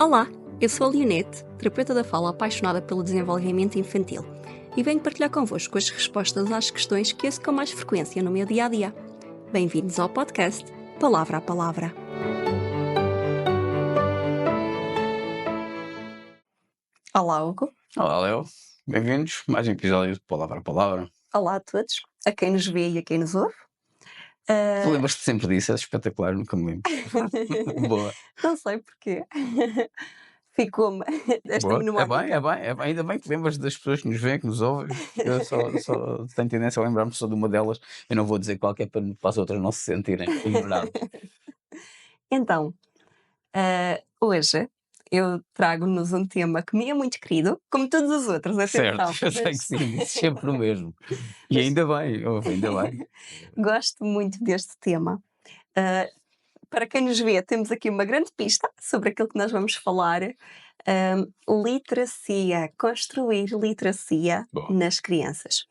Olá, eu sou a Leonete, terapeuta da fala apaixonada pelo desenvolvimento infantil, e venho partilhar convosco as respostas às questões que ouço com mais frequência no meu dia-a-dia. Bem-vindos ao podcast Palavra a Palavra. Olá, Hugo. Olá, Léo. Bem-vindos a mais um episódio de Palavra a Palavra. Olá a todos, a quem nos vê e a quem nos ouve. Tu lembras-te sempre disso? É espetacular, nunca me lembro. Boa. Não sei porquê. Ficou-me esta Boa. memória. É bem. Ainda bem que lembras das pessoas que nos veem, que nos ouvem. Eu só tenho tendência a lembrar-me só de uma delas. Eu não vou dizer qual que é para as outras não se sentirem ignoradas. Então, hoje eu trago-nos um tema que me é muito querido, como todos os outros, Certo, atenção. eu sei que sim, disse sempre o mesmo. E ainda bem, ainda bem. Gosto muito deste tema. Para quem nos vê, temos aqui uma grande pista sobre aquilo que nós vamos falar. Literacia, construir literacia Bom. nas crianças.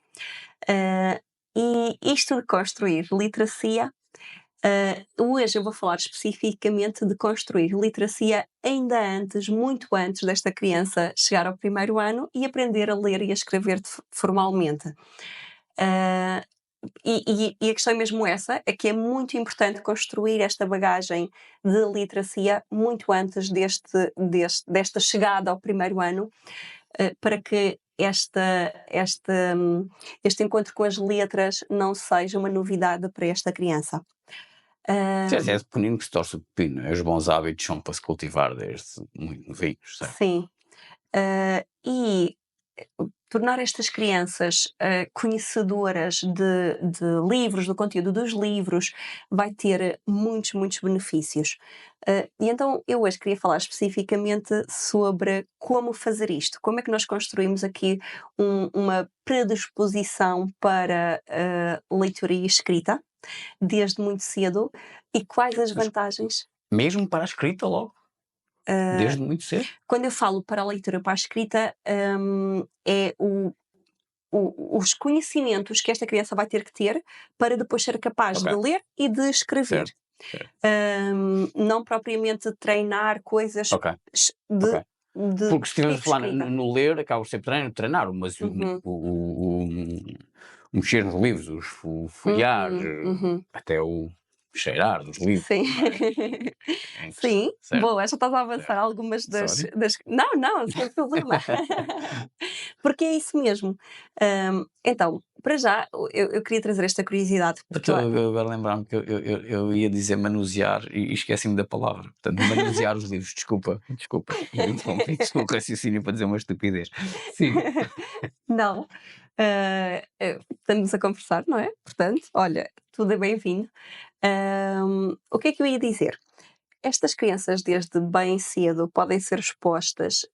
E isto de construir literacia, hoje eu vou falar especificamente de construir literacia ainda antes, muito antes desta criança chegar ao primeiro ano e aprender a ler e a escrever formalmente. E a questão é mesmo essa, é que é muito importante construir esta bagagem de literacia muito antes desta chegada ao primeiro ano, para que este encontro com as letras não seja uma novidade para esta criança. É de pequenino que se torce o pepino. Os bons hábitos são para se cultivar desde muito novinhos, certo? Sim. E tornar estas crianças conhecedoras de livros, do conteúdo dos livros, vai ter muitos benefícios. E então eu hoje queria falar especificamente sobre como fazer isto. Como é que nós construímos aqui uma predisposição para leitura e escrita, desde muito cedo, e quais as vantagens? Mesmo para a escrita logo? Desde muito cedo? Quando eu falo para a leitura, para a escrita, é os conhecimentos que esta criança vai ter que ter para depois ser capaz Ok. de ler e de escrever. Certo. Não propriamente treinar coisas Ok. de Porque se estivermos a falar escrita. no ler, acaba por ser treinar, mas Uhum. o mexer nos livros, o folhear, Uhum. até o cheirar dos livros. Sim. É interessante, Sim, certo. boa, já estás a avançar algumas Sorry. Não, sem problema. Porque é isso mesmo. Então, para já, eu queria trazer esta curiosidade, porque Estou agora a lembrar-me que eu ia dizer manusear e esqueci-me da palavra. Portanto, manusear os livros, desculpa. Eu interrompi o raciocínio para dizer uma estupidez. Sim. não, estamos a conversar, não é? Portanto, olha, tudo é bem-vindo. O que é que eu ia dizer? Estas crianças, desde bem cedo, podem ser expostas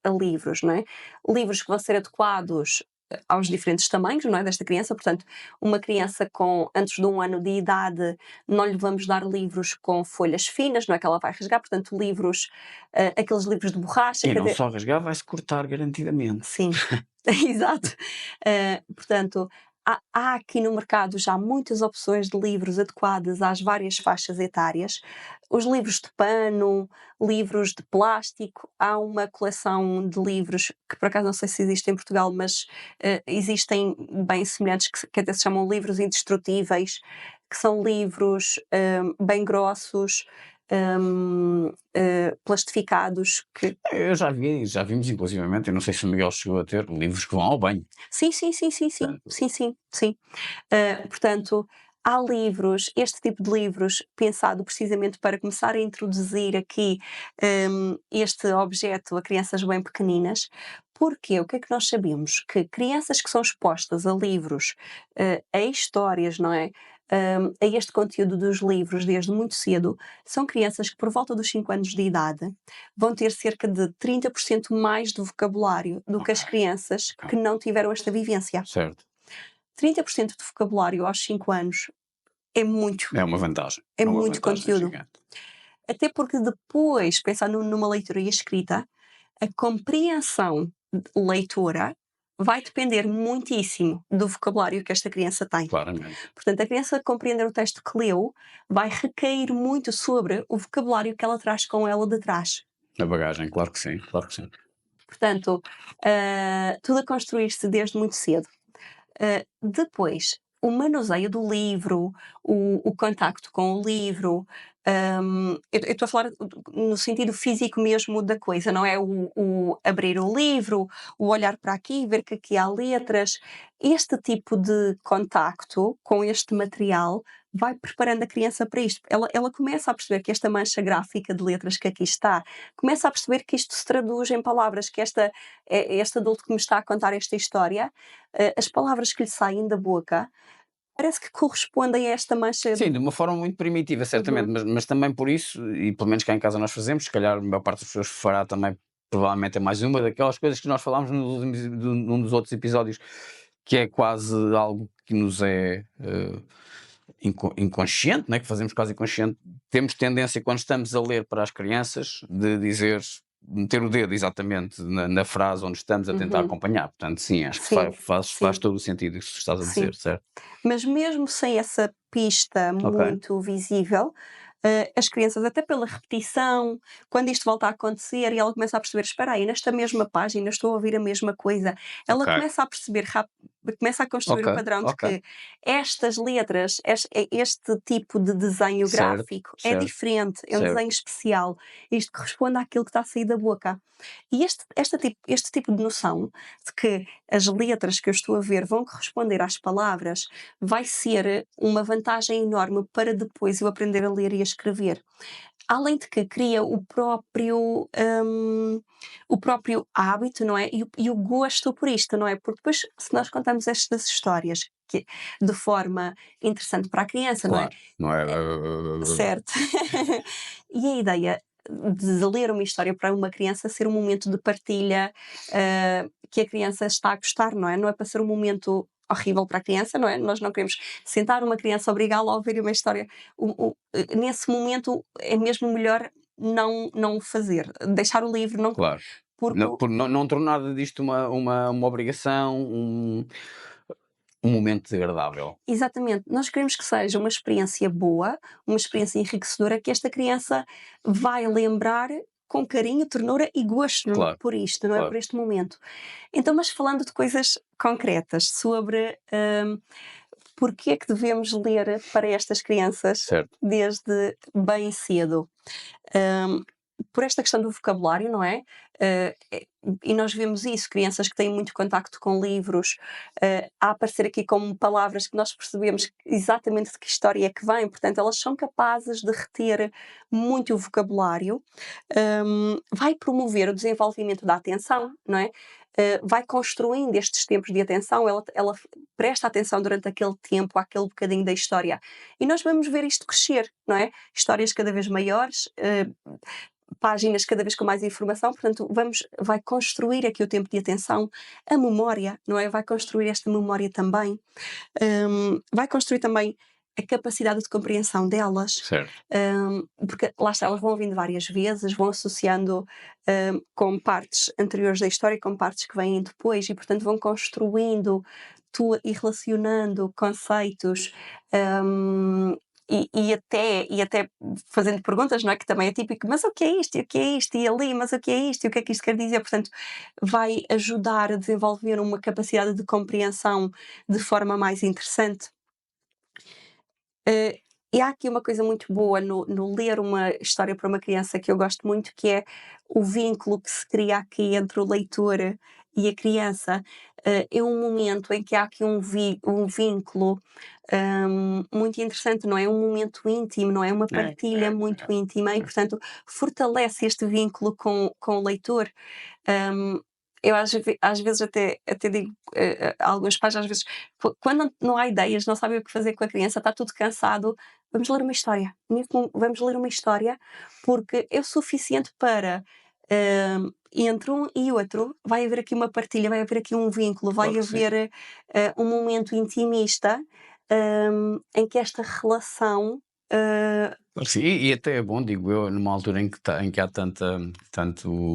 a livros, não é? Livros que vão ser adequados aos diferentes tamanhos, não é, desta criança. Portanto, uma criança com antes de 1 ano de idade, não lhe vamos dar livros com folhas finas, não é que ela vai rasgar, portanto, livros, aqueles livros de borracha. E não só rasgar, vai-se cortar garantidamente. Sim, exato. Portanto, há aqui no mercado já muitas opções de livros adequadas às várias faixas etárias. Os livros de pano, livros de plástico, há uma coleção de livros que por acaso não sei se existe em Portugal, mas existem bem semelhantes que até se chamam livros indestrutíveis, que são livros bem grossos, plastificados, que Eu já vimos inclusivamente, eu não sei se o Miguel chegou a ter livros que vão ao banho. sim. Portanto, há livros, este tipo de livros, pensado precisamente para começar a introduzir aqui, este objeto a crianças bem pequeninas. Porque o que é que nós sabemos? Que crianças que são expostas a livros, a histórias, não é? A este conteúdo dos livros desde muito cedo, são crianças que por volta dos 5 anos de idade vão ter cerca de 30% mais de vocabulário do que as crianças que não tiveram esta vivência. Certo. 30% de vocabulário aos 5 anos é muito, É uma vantagem. é uma muito vantagem conteúdo. gigante. Até porque depois, pensar numa leitura e escrita, a compreensão leitora vai depender muitíssimo do vocabulário que esta criança tem. Claramente. Portanto, a criança compreender o texto que leu vai recair muito sobre o vocabulário que ela traz com ela de trás. A bagagem, claro que sim, claro que sim. Portanto, tudo a construir-se desde muito cedo. Depois, o manuseio do livro, o contacto com o livro, eu estou a falar no sentido físico mesmo da coisa, não é? O abrir o livro, o olhar para aqui, ver que aqui há letras. Este tipo de contacto com este material vai preparando a criança para isto. Ela começa a perceber que esta mancha gráfica de letras que aqui está, começa a perceber que isto se traduz em palavras, que este adulto que me está a contar esta história, as palavras que lhe saem da boca, parece que correspondem a esta mancha. Sim, de uma forma muito primitiva, certamente, Uhum, mas também por isso, e pelo menos cá em casa nós fazemos, se calhar a maior parte das pessoas fará também, provavelmente é mais uma daquelas coisas que nós falámos num dos outros episódios, que é quase algo que nos é inconsciente, né? Que fazemos quase inconsciente. Temos tendência, quando estamos a ler para as crianças, de dizer, meter o dedo exatamente na frase onde estamos a tentar uhum. acompanhar. Portanto, sim, acho que Sim, faz sim, todo o sentido isso que estás a sim. dizer, certo? Mas mesmo sem essa pista Ok, muito visível, as crianças, até pela repetição, quando isto volta a acontecer e ela começa a perceber: "Espera aí, nesta mesma página estou a ouvir a mesma coisa", ela ok, começa a perceber começa a construir ok, o padrão de ok. que estas letras, este tipo de desenho Certo, gráfico é certo, diferente, é um desenho certo. especial, isto corresponde àquilo que está a sair da boca. E este tipo de noção de que as letras que eu estou a ver vão corresponder às palavras, vai ser uma vantagem enorme para depois eu aprender a ler e a escrever. Além de que cria o próprio hábito, não é? E o gosto por isto, não é? Porque depois, se nós contamos estas histórias de forma interessante para a criança, não é? Claro, não é? Certo. E a ideia de ler uma história para uma criança ser um momento de partilha, que a criança está a gostar, não é? Não é para ser um momento horrível para a criança, não é? Nós não queremos sentar uma criança, obrigá-la a ouvir uma história. Nesse momento é mesmo melhor não o fazer, deixar o livro, não, Claro. porque Não, por não tornar disto uma obrigação, um momento desagradável. exatamente, nós queremos que seja uma experiência boa, uma experiência enriquecedora, que esta criança vai lembrar com carinho, ternura e gosto Claro, por isto, não é? Por claro. este momento. Então, mas falando de coisas concretas sobre porque é que devemos ler para estas crianças Certo, desde bem cedo. Hum, por esta questão do vocabulário, não é? E nós vemos isso, crianças que têm muito contacto com livros, a aparecer aqui como palavras que nós percebemos exatamente de que história é que vem, portanto, elas são capazes de reter muito o vocabulário, vai promover o desenvolvimento da atenção, não é? Vai construindo estes tempos de atenção, ela presta atenção durante aquele tempo àquele bocadinho da história. E nós vamos ver isto crescer, não é? Histórias cada vez maiores, páginas cada vez com mais informação, portanto, vai construir aqui o tempo de atenção, a memória, não é? Vai construir esta memória também, vai construir também a capacidade de compreensão delas, certo. porque lá está, elas vão ouvindo várias vezes, vão associando com partes anteriores da história, com partes que vêm depois, e portanto vão construindo e relacionando conceitos, hum, e até fazendo perguntas, não é? Que também é típico, mas o que é isto? E o que é isto? E ali, mas o que é isto? E o que é que isto quer dizer? Portanto, vai ajudar a desenvolver uma capacidade de compreensão de forma mais interessante. Eh, e há aqui uma coisa muito boa no ler uma história para uma criança que eu gosto muito, que é o vínculo que se cria aqui entre o leitor e a criança. É um momento em que há aqui um vínculo muito interessante, não é? Um momento íntimo, não é? Uma É, partilha muito íntima e, portanto, fortalece este vínculo com o leitor. Hum, eu às vezes até digo a alguns pais, às vezes, quando não há ideias, não sabem o que fazer com a criança, está tudo cansado, vamos ler uma história. Vamos ler uma história, porque é o suficiente para, entre um e outro, vai haver aqui uma partilha, vai haver aqui um vínculo, claro vai que sim. haver um momento intimista, em que esta relação. Claro que sim. E até é bom, digo eu, numa altura em que há tanto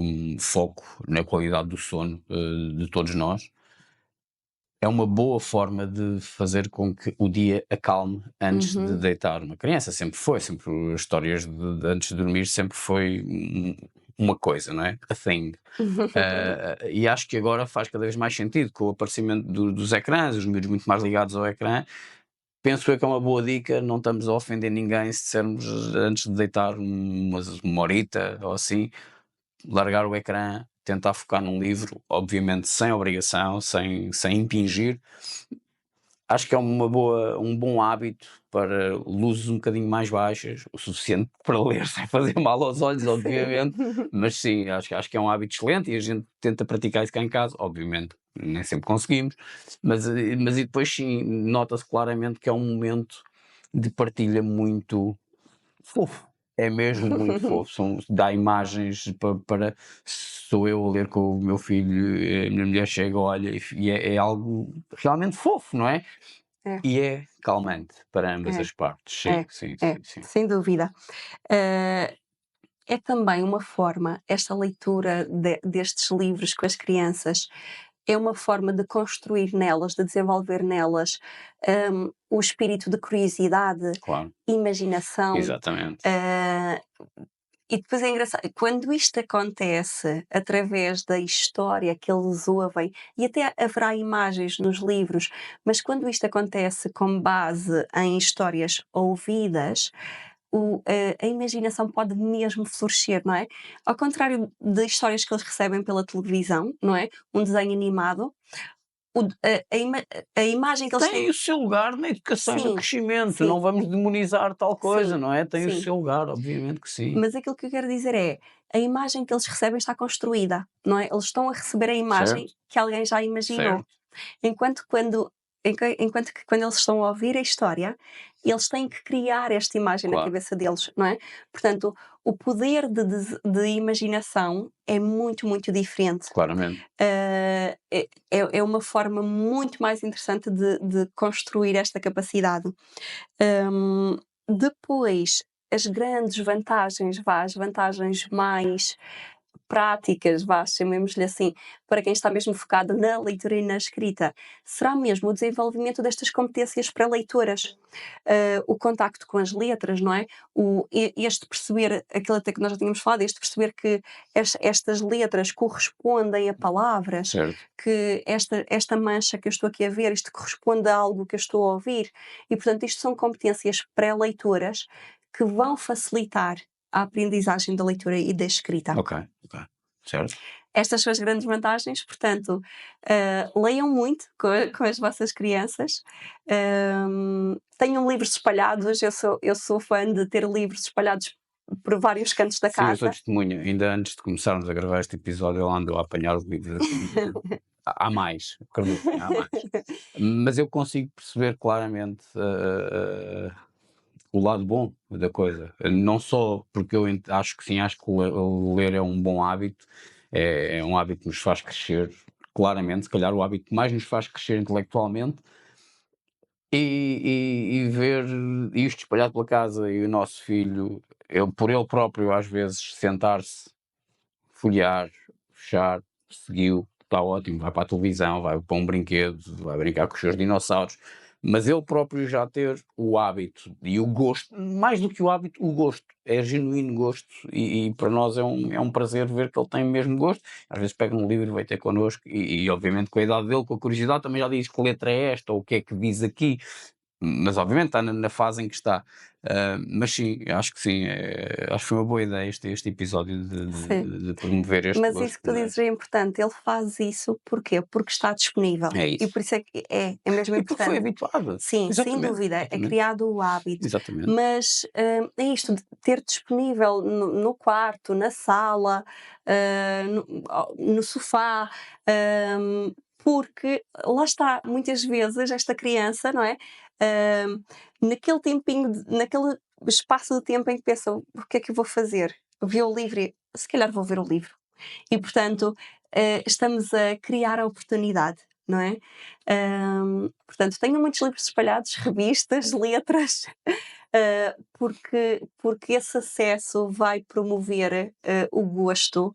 foco na qualidade do sono, de todos nós, é uma boa forma de fazer com que o dia acalme antes de Uhum, deitar. Uma criança sempre foi, sempre as histórias de antes de dormir sempre foi uma coisa, não é? A thing. E acho que agora faz cada vez mais sentido com o aparecimento dos ecrãs, os miúdos muito mais ligados ao ecrã. Penso eu que é uma boa dica, não estamos a ofender ninguém se dissermos antes de deitar uma horita ou assim, largar o ecrã, tentar focar num livro, obviamente sem obrigação, sem impingir. Acho que é um bom hábito para luzes um bocadinho mais baixas, o suficiente para ler sem fazer mal aos olhos, obviamente, Sim. mas sim, acho que é um hábito excelente e a gente tenta praticar isso cá em casa, obviamente, nem sempre conseguimos, mas e depois sim, nota-se claramente que é um momento de partilha muito fofo. É mesmo muito fofo. Dá imagens sou eu a ler com o meu filho, a minha mulher chega, olha, e é algo realmente fofo, não é? É, E é calmante para ambas é, as partes. Sim, é, sim, é, sim, sim. sem dúvida. Eh, É também uma forma, esta leitura destes livros com as crianças, é uma forma de construir nelas, de desenvolver nelas, o espírito de curiosidade, Claro, imaginação. exatamente. ah, e depois é engraçado, quando isto acontece através da história que eles ouvem, e até haverá imagens nos livros, mas quando isto acontece com base em histórias ouvidas, a imaginação pode mesmo florescer, não é? Ao contrário de histórias que eles recebem pela televisão, não é? Um desenho animado, a imagem que eles têm. Tem o seu lugar na educação e no Sim, crescimento, não sim, vamos demonizar tal coisa, sim, não é? Tem o sim. seu lugar, obviamente que sim. Mas aquilo que eu quero dizer é, a imagem que eles recebem está construída, não é? Eles estão a receber a imagem Certo, que alguém já imaginou. certo, Enquanto enquanto que quando eles estão a ouvir a história, eles têm que criar esta imagem na claro, cabeça deles, não é? Portanto, o poder de imaginação é muito, muito diferente. claramente. É uma forma muito mais interessante de construir esta capacidade. Depois, as grandes vantagens, vá, as vantagens mais práticas, vá, chamemos-lhe assim, para quem está mesmo focado na leitura e na escrita, será mesmo o desenvolvimento destas competências para leitoras. O contacto com as letras, não é? Este perceber, aquilo até que nós já tínhamos falado, este perceber que estas letras correspondem a palavras, Certo, que esta mancha que eu estou aqui a ver, isto corresponde a algo que eu estou a ouvir, e portanto isto são competências pré-leitoras que vão facilitar a aprendizagem da leitura e da escrita. ok, ok, certo. Estas são as grandes vantagens, portanto, leiam muito com as vossas crianças, tenham livros espalhados, eu sou fã de ter livros espalhados por vários cantos da Sim, eu sou casa. testemunha. Ainda antes de começarmos a gravar este episódio, eu ando a apanhar os livros assim. Há mais, acreditem, há mais. Mas eu consigo perceber claramente o lado bom da coisa. Não só porque eu acho que sim, acho que ler é um bom hábito, é um hábito que nos faz crescer, claramente, se calhar o hábito que mais nos faz crescer intelectualmente, e ver isto espalhado pela casa e o nosso filho, por ele próprio, às vezes, sentar-se, folhear, fechar, seguiu, está ótimo, vai para a televisão, vai para um brinquedo, vai brincar com os seus dinossauros, mas ele próprio já ter o hábito e o gosto, mais do que o hábito, o gosto, é genuíno gosto e para nós é um prazer ver que ele tem o mesmo gosto. Às vezes pega um livro e vai ter connosco e obviamente com a idade dele, com a curiosidade, também já diz que letra é esta ou o que é que diz aqui, mas obviamente está na fase em que está. Mas sim, acho que sim, acho que foi uma boa ideia este episódio de, Sim. de- de promover este Mas isso gosto, que tu dizes é importante, ele faz isso porquê? Porque está disponível, é e isso. por isso é que é mesmo E porque foi importante. habituado. Sim, sem Exatamente, dúvida, é exatamente, criado o hábito, exatamente. mas, é isto de ter disponível no quarto, na sala, no sofá, porque lá está, muitas vezes esta criança, não é, hã, naquele tempinho naquele espaço de tempo em que pensa: "O que é que eu vou fazer? Vi o livro e se calhar vou ver o livro". E portanto, estamos a criar a oportunidade, não é? Portanto, tenho muitos livros espalhados, revistas, letras, porque esse acesso vai promover, o gosto,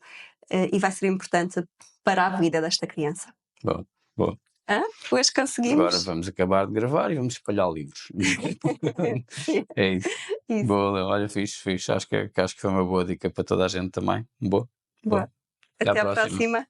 e vai ser importante para a vida desta criança. Boa, boa. Hoje Agora conseguimos. vamos acabar de gravar e vamos espalhar livros. Sim, É isso. isso. Boa, Léo. Olha, fixe, fixe. Acho que foi uma boa dica para toda a gente também. Boa, Boa. boa. Até à Até à próxima. próxima.